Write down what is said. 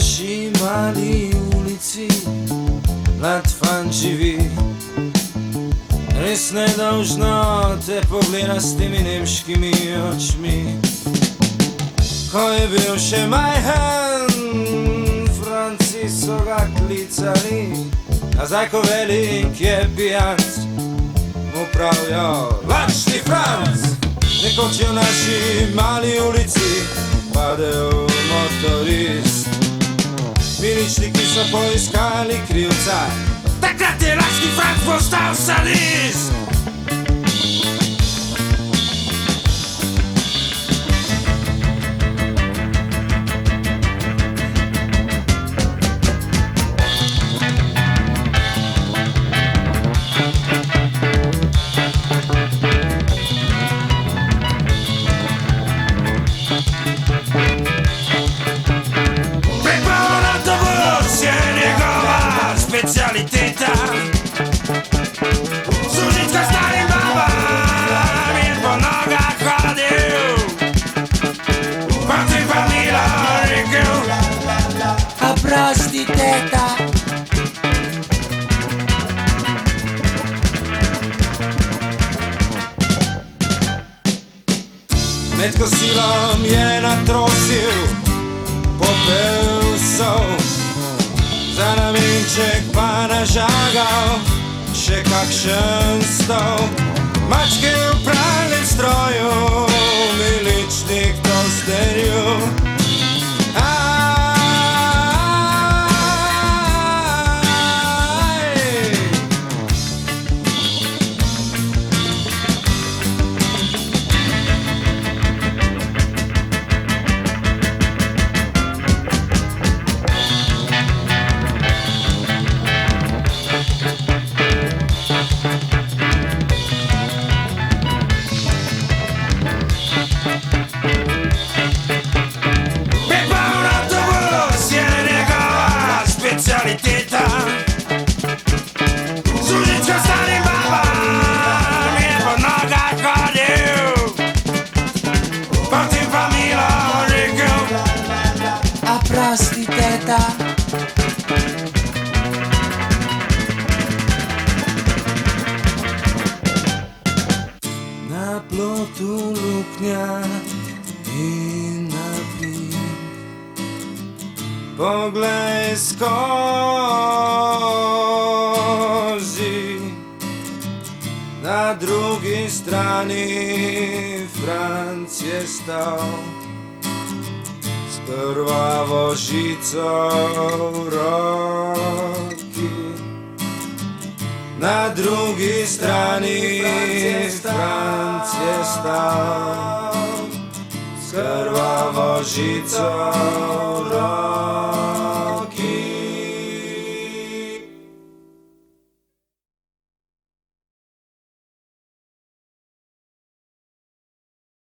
naši mali ulici mlad fan živi. Res nedolžno te pogleda s temi nemškimi očmi. Ko je bil še majhen, Franci so ga klicali, a zdaj ko velik je pijanc, mu pravijo lačni Franc. Nekoč je v naši mali ulici padel motorist. Miličniki so poiskali krivca, takrat je lačni Franc postal sadist. Specialiteta Sužitka starim babam je po nogah hodil, proti pa milo rekel: a prosti teta. Med kosilom je natrosil popel sol, za namenček pa nažagal še kakšen stol. Mačke v pralnem stroju, miličnik tosterju. Specialiteta Sužitka starim babam je po nogah hodil, potem pa milo rekel: a prosti teta. Na plotu luknja in napij, poglej skozi, na drugi strani Franc je stal s krvavo žico v roki. Na drugi strani Franc je stal s krvavo žico v roki.